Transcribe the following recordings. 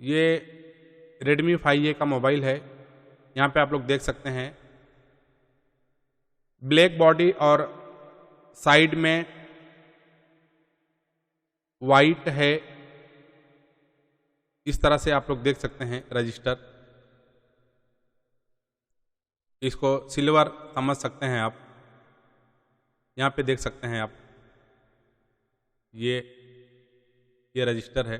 ये Redmi 5A का mobile है। यहाँ पे आप लोग देख सकते हैं ब्लैक बॉडी और साइड में वाइट है। इस तरह से आप लोग देख सकते हैं रजिस्टर। इसको सिल्वर समझ सकते हैं आप। यहाँ पे देख सकते हैं आप ये रजिस्टर है।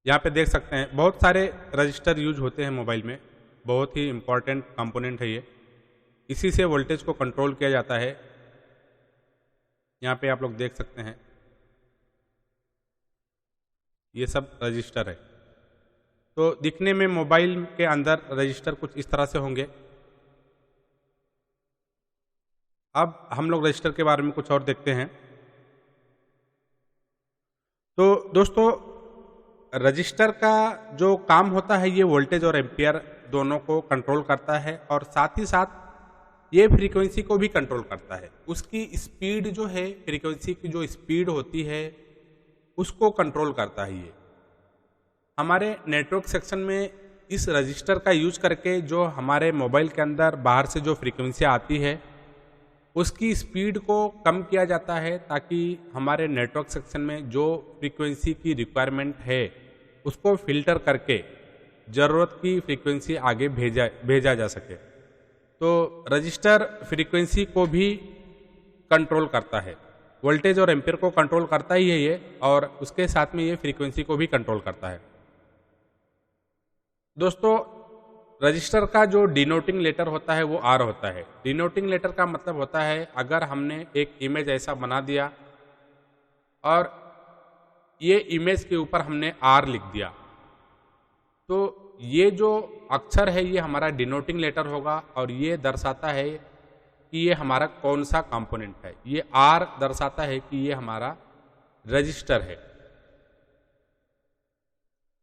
यहाँ पे देख सकते हैं बहुत सारे रजिस्टर यूज होते हैं मोबाइल में। बहुत ही इम्पोर्टेंट कंपोनेंट है ये। इसी से वोल्टेज को कंट्रोल किया जाता है। यहाँ पे आप लोग देख सकते हैं ये सब रजिस्टर है। तो दिखने में मोबाइल के अंदर रजिस्टर कुछ इस तरह से होंगे। अब हम लोग रजिस्टर के बारे में कुछ और देखते हैं। तो दोस्तों रजिस्टर का जो काम होता है ये वोल्टेज और एम्पियर दोनों को कंट्रोल करता है और साथ ही साथ ये फ्रीक्वेंसी को भी कंट्रोल करता है। उसकी स्पीड जो है, फ्रीक्वेंसी की जो स्पीड होती है उसको कंट्रोल करता है। ये हमारे नेटवर्क सेक्शन में इस रजिस्टर का यूज करके जो हमारे मोबाइल के अंदर बाहर से जो फ्रीक्वेंसी आती है उसकी स्पीड को कम किया जाता है, ताकि हमारे नेटवर्क सेक्शन में जो फ्रीक्वेंसी की रिक्वायरमेंट है उसको फिल्टर करके ज़रूरत की फ्रीक्वेंसी आगे भेजा जा सके। तो रजिस्टर फ्रीक्वेंसी को भी कंट्रोल करता है। वोल्टेज और एम्पियर को कंट्रोल करता ही है ये, और उसके साथ में ये फ्रीक्वेंसी को भी कंट्रोल करता है। दोस्तों रजिस्टर का जो डिनोटिंग लेटर होता है वो आर होता है। डिनोटिंग लेटर का मतलब होता है अगर हमने एक इमेज ऐसा बना दिया और ये इमेज के ऊपर हमने आर लिख दिया, तो ये जो अक्षर है ये हमारा डिनोटिंग लेटर होगा और ये दर्शाता है कि ये हमारा कौन सा कंपोनेंट है। ये आर दर्शाता है कि ये हमारा रजिस्टर है।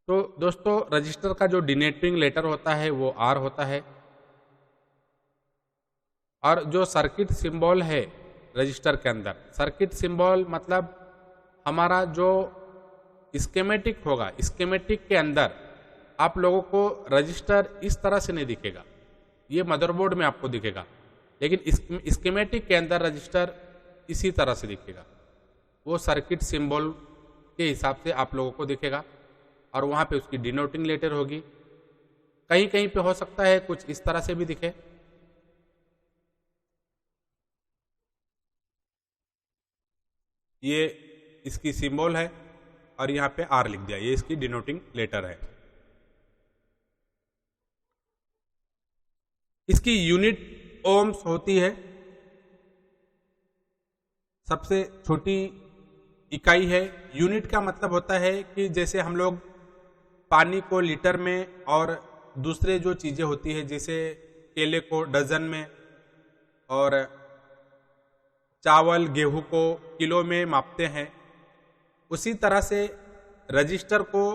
तो दोस्तों रजिस्टर का जो डिनोटिंग लेटर होता है वो आर होता है, और जो सर्किट सिंबल है रजिस्टर के अंदर, सर्किट सिंबल मतलब हमारा जो स्कीमेटिक होगा, स्कीमेटिक के अंदर आप लोगों को रजिस्टर इस तरह से नहीं दिखेगा। ये मदरबोर्ड में आपको दिखेगा, लेकिन स्कीमेटिक के अंदर रजिस्टर इसी तरह से दिखेगा। वो सर्किट सिंबल के हिसाब से आप लोगों को दिखेगा और वहाँ पे उसकी डिनोटिंग लेटर होगी। कहीं कहीं पे हो सकता है कुछ इस तरह से भी दिखे। ये इसकी सिंबल है और यहाँ पे आर लिख दिया, ये इसकी डिनोटिंग लेटर है। इसकी यूनिट ओम्स होती है। सबसे छोटी इकाई है। यूनिट का मतलब होता है कि जैसे हम लोग पानी को लीटर में और दूसरे जो चीज़ें होती है जैसे केले को डजन में और चावल गेहूं को किलो में मापते हैं, उसी तरह से रजिस्टर को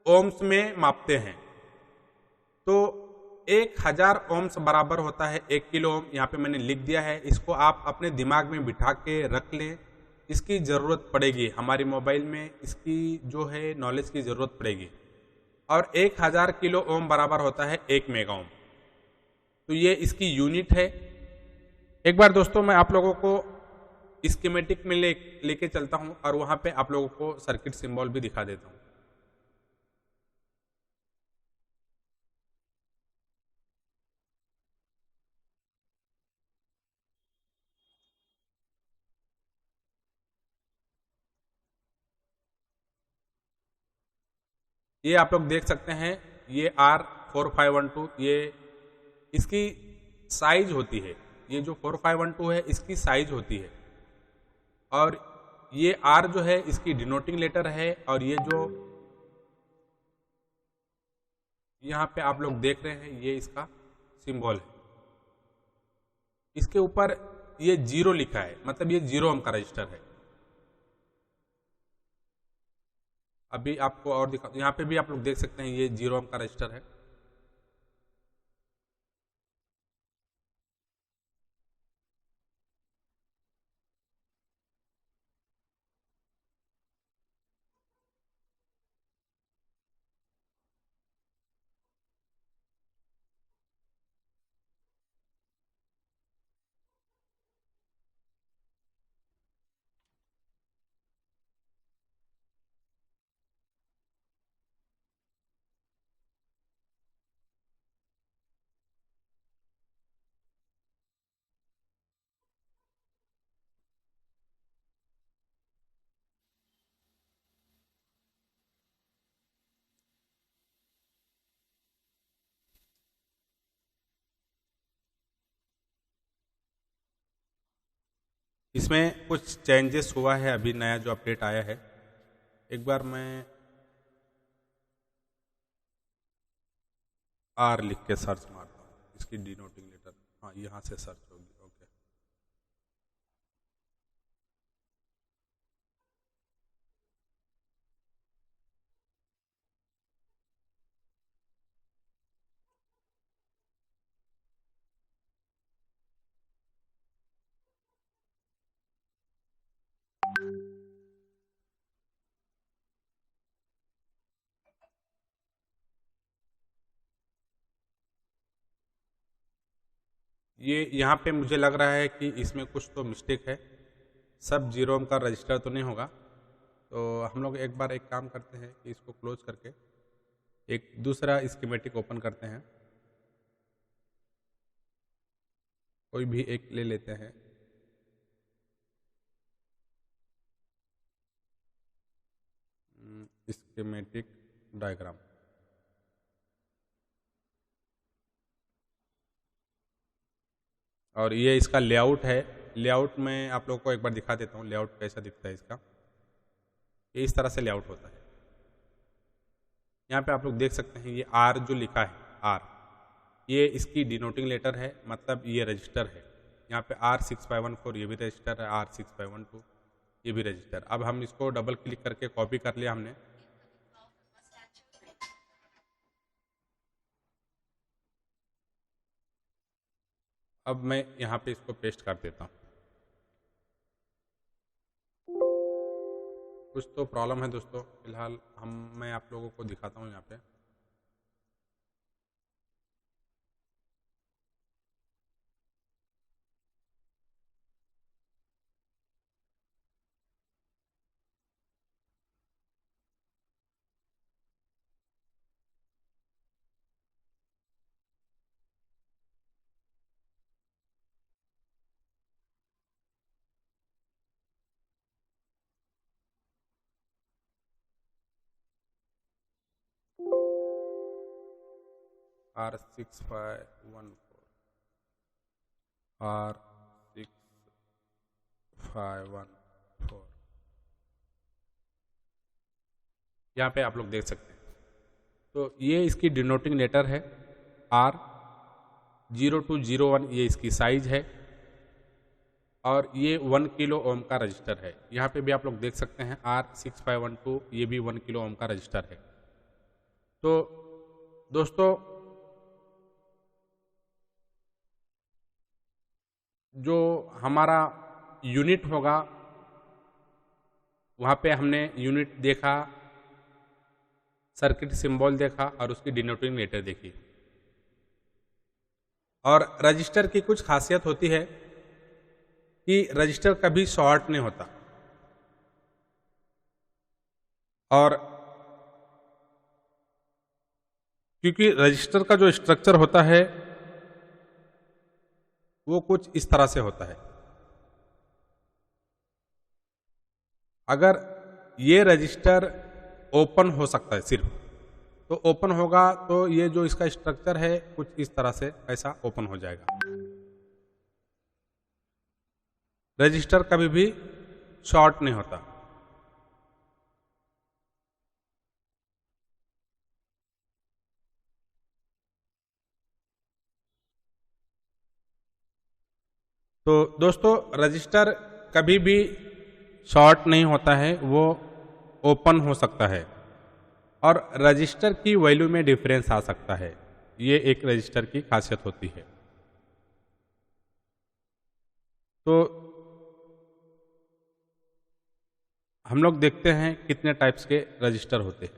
ओम्स में मापते हैं। तो 1000 ओम्स बराबर होता है 1 किलो ओम। यहाँ पे मैंने लिख दिया है, इसको आप अपने दिमाग में बिठा के रख लें। इसकी ज़रूरत पड़ेगी हमारी मोबाइल में, इसकी जो है नॉलेज की ज़रूरत पड़ेगी। और 1000 किलो ओम बराबर होता है 1 मेगा ओम। तो ये इसकी यूनिट है। एक बार दोस्तों मैं आप लोगों को स्कीमेटिक में लेके चलता हूँ और वहाँ पे आप लोगों को सर्किट सिंबल भी दिखा देता हूँ। ये आप लोग देख सकते हैं, ये R4512, ये इसकी साइज होती है। ये जो 4512 है इसकी साइज होती है, और ये R जो है इसकी डिनोटिंग लेटर है, और ये जो यहाँ पे आप लोग देख रहे हैं ये इसका सिंबल है। इसके ऊपर ये 0 लिखा है, मतलब ये 0 ओम का रजिस्टर है। अभी आपको और दिखा, यहाँ पे भी आप लोग देख सकते हैं ये 0 ओम का रजिस्टर है। इसमें कुछ चेंजेस हुआ है, अभी नया जो अपडेट आया है। एक बार मैं आर लिख के सर्च मारता हूँ, इसकी डिनोटिंग लेटर, हाँ यहाँ से सर्च होगी। ओके, ये यहाँ पे मुझे लग रहा है कि इसमें कुछ तो मिस्टेक है, सब जीरो ओम का रजिस्टर तो नहीं होगा। तो हम लोग एक बार एक काम करते हैं कि इसको क्लोज करके एक दूसरा स्कीमेटिक ओपन करते हैं, कोई भी एक ले लेते हैं। स्कीमेटिक डायग्राम, और ये इसका लेआउट है। लेआउट में आप लोगों को एक बार दिखा देता हूँ लेआउट कैसा दिखता है इसका। ये इस तरह से लेआउट होता है। यहाँ पे आप लोग देख सकते हैं ये आर जो लिखा है, आर, ये इसकी डिनोटिंग लेटर है, मतलब ये रजिस्टर है। यहाँ पे R6514 ये भी रजिस्टर है, R6512 ये भी रजिस्टर। अब हम इसको डबल क्लिक करके कॉपी कर लिया हमने। अब मैं यहाँ पे इसको पेस्ट कर देता हूँ। कुछ तो प्रॉब्लम है दोस्तों, फिलहाल मैं आप लोगों को दिखाता हूँ यहाँ पे। R6514 R6514 यहाँ पे आप लोग देख सकते हैं। तो ये इसकी डिनोटिंग लेटर है, R0201 ये इसकी साइज है, और ये 1 किलो ओम का रजिस्टर है। यहाँ पे भी आप लोग देख सकते हैं R6512 ये भी 1 किलो ओम का रजिस्टर है। तो दोस्तों जो हमारा यूनिट होगा, वहाँ पे हमने यूनिट देखा, सर्किट सिंबल देखा और उसकी डिनोटिंग लेटर देखी। और रजिस्टर की कुछ खासियत होती है कि रजिस्टर कभी शॉर्ट नहीं होता, और क्योंकि रजिस्टर का जो स्ट्रक्चर होता है वो कुछ इस तरह से होता है। अगर ये रजिस्टर ओपन हो सकता है सिर्फ, तो ओपन होगा तो ये जो इसका स्ट्रक्चर है कुछ इस तरह से ऐसा ओपन हो जाएगा। रजिस्टर कभी भी शॉर्ट नहीं होता। तो दोस्तों रजिस्टर कभी भी शॉर्ट नहीं होता है, वो ओपन हो सकता है, और रजिस्टर की वैल्यू में डिफरेंस आ सकता है। ये एक रजिस्टर की खासियत होती है। तो हम लोग देखते हैं कितने टाइप्स के रजिस्टर होते हैं।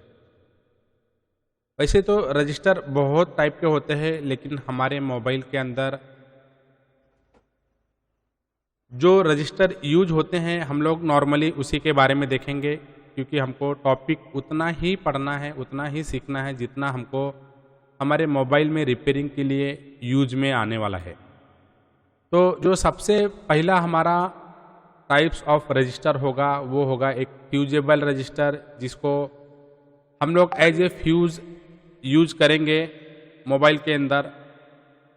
वैसे तो रजिस्टर बहुत टाइप के होते हैं, लेकिन हमारे मोबाइल के अंदर जो रजिस्टर यूज होते हैं हम लोग नॉर्मली उसी के बारे में देखेंगे, क्योंकि हमको टॉपिक उतना ही पढ़ना है, उतना ही सीखना है जितना हमको हमारे मोबाइल में रिपेयरिंग के लिए यूज में आने वाला है। तो जो सबसे पहला हमारा टाइप्स ऑफ रजिस्टर होगा वो होगा एक फ्यूजेबल रजिस्टर, जिसको हम लोग एज ए फ्यूज यूज करेंगे मोबाइल के अंदर।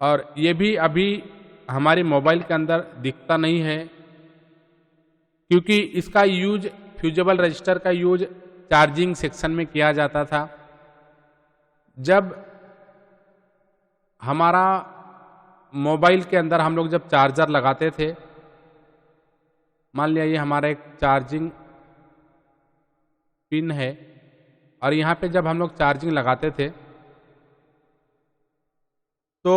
और ये भी अभी हमारे मोबाइल के अंदर दिखता नहीं है, क्योंकि इसका यूज फ्यूजेबल रजिस्टर का यूज चार्जिंग सेक्शन में किया जाता था। जब हमारा मोबाइल के अंदर हम लोग जब चार्जर लगाते थे, मान लिया ये हमारा एक चार्जिंग पिन है और यहाँ पे जब हम लोग चार्जिंग लगाते थे तो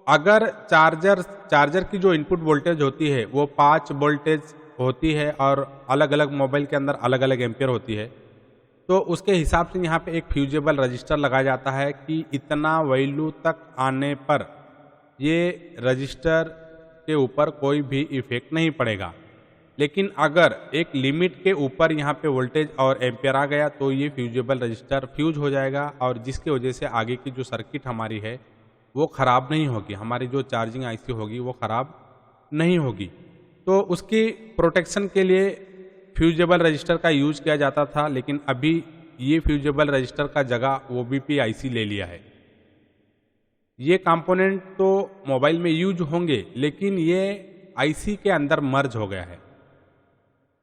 अगर चार्जर की जो इनपुट वोल्टेज होती है वो 5 वोल्टेज होती है और अलग अलग मोबाइल के अंदर अलग अलग एम्पियर होती है, तो उसके हिसाब से यहाँ पे एक फ्यूजेबल रजिस्टर लगाया जाता है कि इतना वैल्यू तक आने पर ये रजिस्टर के ऊपर कोई भी इफेक्ट नहीं पड़ेगा। लेकिन अगर एक लिमिट के ऊपर यहाँ पे वोल्टेज और एम्पियर आ गया तो ये फ्यूजेबल रजिस्टर फ्यूज हो जाएगा और जिसकी वजह से आगे की जो सर्किट हमारी है वो ख़राब नहीं होगी, हमारी जो चार्जिंग आईसी होगी वो ख़राब नहीं होगी। तो उसकी प्रोटेक्शन के लिए फ्यूजेबल रजिस्टर का यूज किया जाता था, लेकिन अभी ये फ्यूजेबल रजिस्टर का जगह OBP आईसी ले लिया है। ये कंपोनेंट तो मोबाइल में यूज होंगे लेकिन ये आईसी के अंदर मर्ज हो गया है।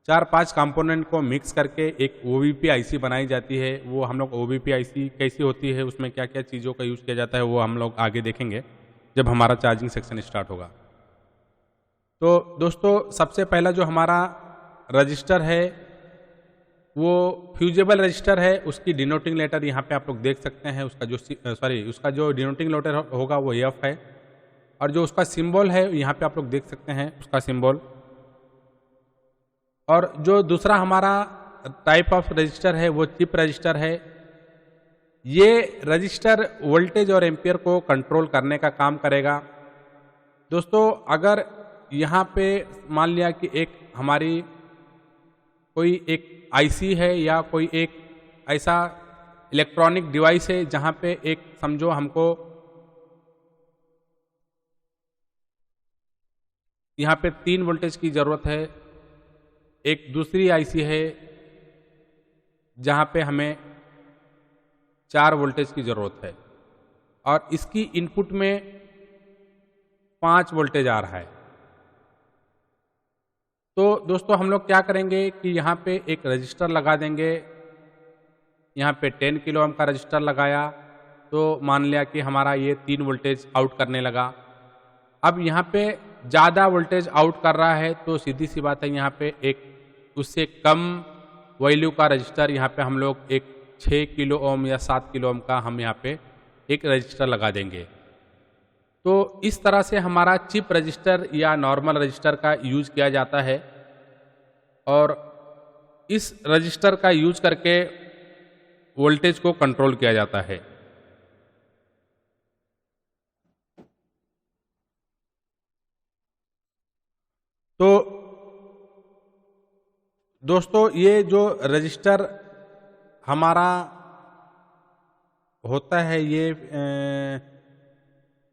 4-5 कंपोनेंट को मिक्स करके एक OBP आईसी बनाई जाती है। वो हम लोग OBP आईसी कैसी होती है, उसमें क्या क्या चीज़ों का यूज़ किया जाता है, वो हम लोग आगे देखेंगे जब हमारा चार्जिंग सेक्शन स्टार्ट होगा। तो दोस्तों सबसे पहला जो हमारा रजिस्टर है वो फ्यूजेबल रजिस्टर है। उसकी डिनोटिंग लेटर यहाँ पे आप लोग देख सकते हैं। उसका जो डिनोटिंग लेटर होगा वो F है और जो उसका सिंबल है यहाँ पे आप लोग देख सकते हैं उसका सिंबल। और जो दूसरा हमारा टाइप ऑफ रजिस्टर है वो चिप रजिस्टर है। ये रजिस्टर वोल्टेज और एम्पियर को कंट्रोल करने का काम करेगा। दोस्तों अगर यहाँ पे मान लिया कि एक हमारी कोई एक आईसी है या कोई एक ऐसा इलेक्ट्रॉनिक डिवाइस है जहाँ पे एक समझो हमको यहाँ पे 3 वोल्टेज की ज़रूरत है, एक दूसरी आईसी है जहाँ पे हमें 4 वोल्टेज की ज़रूरत है और इसकी इनपुट में 5 वोल्टेज आ रहा है। तो दोस्तों हम लोग क्या करेंगे कि यहाँ पे एक रजिस्टर लगा देंगे। यहाँ पे 10 किलो ओम का रजिस्टर लगाया तो मान लिया कि हमारा ये 3 वोल्टेज आउट करने लगा। अब यहाँ पे ज़्यादा वोल्टेज आउट कर रहा है तो सीधी सी बात है यहाँ पे एक उससे कम वैल्यू का रजिस्टर यहाँ पे हम लोग एक 6 किलो ओम या 7 किलो ओम का हम यहाँ पे एक रजिस्टर लगा देंगे। तो इस तरह से हमारा चिप रजिस्टर या नॉर्मल रजिस्टर का यूज किया जाता है और इस रजिस्टर का यूज करके वोल्टेज को कंट्रोल किया जाता है। तो दोस्तों ये जो रजिस्टर हमारा होता है ये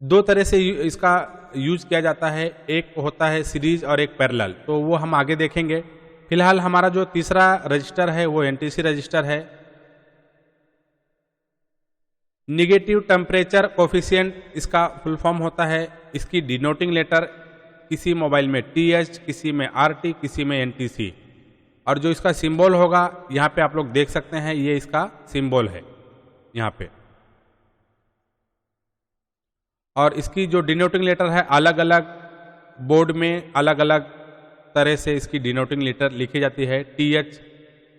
2 तरह से इसका यूज किया जाता है। एक होता है सीरीज और एक पैरेलल, तो वो हम आगे देखेंगे। फिलहाल हमारा जो तीसरा रजिस्टर है वो एनटीसी रजिस्टर है। निगेटिव टेम्परेचर कोफिशिएंट इसका फुल फॉर्म होता है। इसकी डिनोटिंग लेटर किसी मोबाइल में TH, किसी में RT, किसी में NTC और जो इसका सिंबल होगा यहाँ पे आप लोग देख सकते हैं, ये इसका सिंबल है यहाँ पे। और इसकी जो डिनोटिंग लेटर है अलग अलग बोर्ड में अलग अलग तरह से इसकी डिनोटिंग लेटर लिखी जाती है। TH,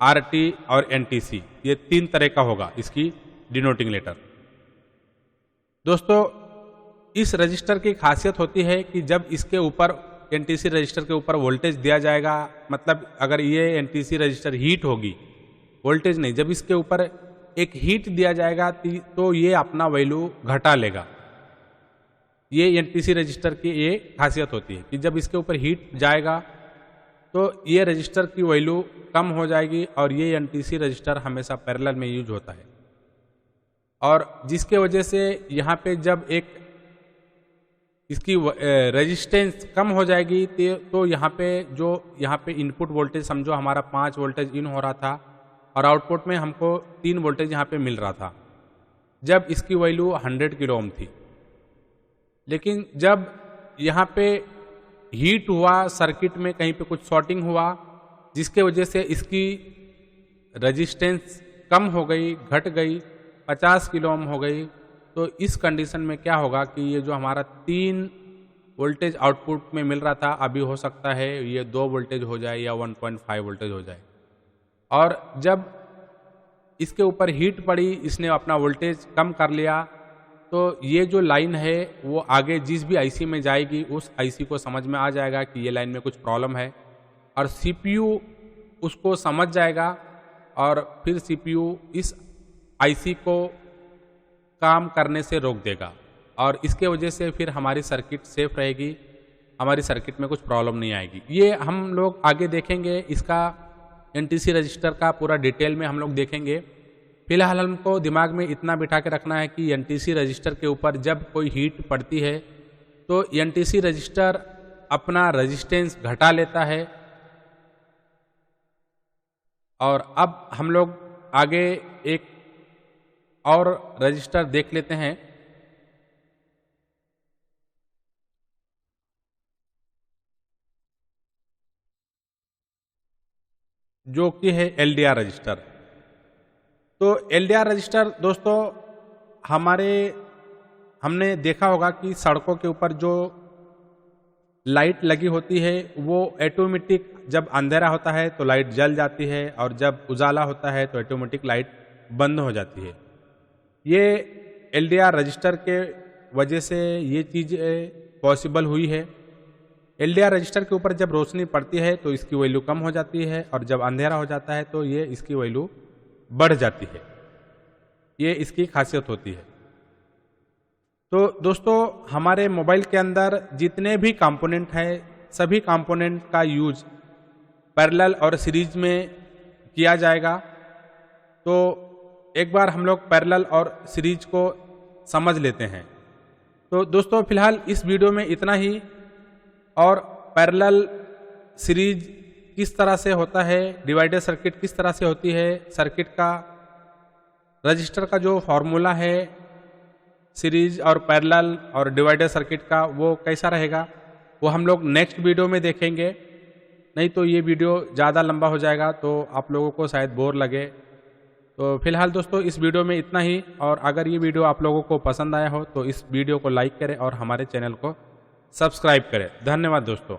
RT और NTC ये 3 तरह का होगा इसकी डिनोटिंग लेटर। दोस्तों इस रजिस्टर की खासियत होती है कि जब इसके ऊपर NTC रजिस्टर के ऊपर वोल्टेज दिया जाएगा, मतलब अगर ये NTC रजिस्टर हीट होगी, वोल्टेज नहीं, जब इसके ऊपर एक हीट दिया जाएगा तो ये अपना वैल्यू घटा लेगा। ये NTC रजिस्टर की ये खासियत होती है कि जब इसके ऊपर हीट जाएगा तो ये रजिस्टर की वैल्यू कम हो जाएगी और ये NTC रजिस्टर हमेशा पैरेलल में यूज होता है। और जिसके वजह से यहाँ पे जब एक इसकी रेजिस्टेंस कम हो जाएगी तो यहाँ पे इनपुट वोल्टेज समझो हमारा 5 वोल्टेज इन हो रहा था और आउटपुट में हमको 3 वोल्टेज यहाँ पे मिल रहा था जब इसकी वैल्यू 100 किलो ओम थी। लेकिन जब यहाँ पे हीट हुआ, सर्किट में कहीं पे कुछ शॉर्टिंग हुआ जिसके वजह से इसकी रेजिस्टेंस कम हो गई, घट गई, 50 किलो ओम हो गई। तो इस कंडीशन में क्या होगा कि ये जो हमारा 3 वोल्टेज आउटपुट में मिल रहा था, अभी हो सकता है ये 2 वोल्टेज हो जाए या 1.5 वोल्टेज हो जाए। और जब इसके ऊपर हीट पड़ी, इसने अपना वोल्टेज कम कर लिया, तो ये जो लाइन है वो आगे जिस भी आईसी में जाएगी उस आईसी को समझ में आ जाएगा कि ये लाइन में कुछ प्रॉब्लम है, और सीपीयू उसको समझ जाएगा और फिर सीपीयू इस आईसी को काम करने से रोक देगा, और इसके वजह से फिर हमारी सर्किट सेफ रहेगी, हमारी सर्किट में कुछ प्रॉब्लम नहीं आएगी। ये हम लोग आगे देखेंगे, इसका एनटीसी रजिस्टर का पूरा डिटेल में हम लोग देखेंगे। फिलहाल हमको दिमाग में इतना बिठा के रखना है कि एनटीसी रजिस्टर के ऊपर जब कोई हीट पड़ती है तो एनटीसी रजिस्टर अपना रेजिस्टेंस घटा लेता है। और अब हम लोग आगे एक और रजिस्टर देख लेते हैं, जो कि है एलडीआर रजिस्टर। तो एलडीआर रजिस्टर दोस्तों हमने देखा होगा कि सड़कों के ऊपर जो लाइट लगी होती है वो ऑटोमेटिक, जब अंधेरा होता है तो लाइट जल जाती है और जब उजाला होता है तो ऑटोमेटिक लाइट बंद हो जाती है। ये एलडीआर रजिस्टर के वजह से ये चीज़ पॉसिबल हुई है। एलडीआर रजिस्टर के ऊपर जब रोशनी पड़ती है तो इसकी वैल्यू कम हो जाती है, और जब अंधेरा हो जाता है तो ये इसकी वैल्यू बढ़ जाती है। ये इसकी खासियत होती है। तो दोस्तों हमारे मोबाइल के अंदर जितने भी कंपोनेंट हैं, सभी कंपोनेंट का यूज पैरेलल और सीरीज में किया जाएगा। तो एक बार हम लोग पैरेलल और सीरीज को समझ लेते हैं। तो दोस्तों फिलहाल इस वीडियो में इतना ही, और पैरेलल सीरीज किस तरह से होता है, डिवाइडर सर्किट किस तरह से होती है, सर्किट का रजिस्टर का जो फॉर्मूला है सीरीज और पैरेलल और डिवाइडर सर्किट का, वो कैसा रहेगा, वो हम लोग नेक्स्ट वीडियो में देखेंगे। नहीं तो ये वीडियो ज़्यादा लंबा हो जाएगा तो आप लोगों को शायद बोर लगे। तो फिलहाल दोस्तों इस वीडियो में इतना ही, और अगर ये वीडियो आप लोगों को पसंद आया हो तो इस वीडियो को लाइक करें और हमारे चैनल को सब्सक्राइब करें। धन्यवाद दोस्तों।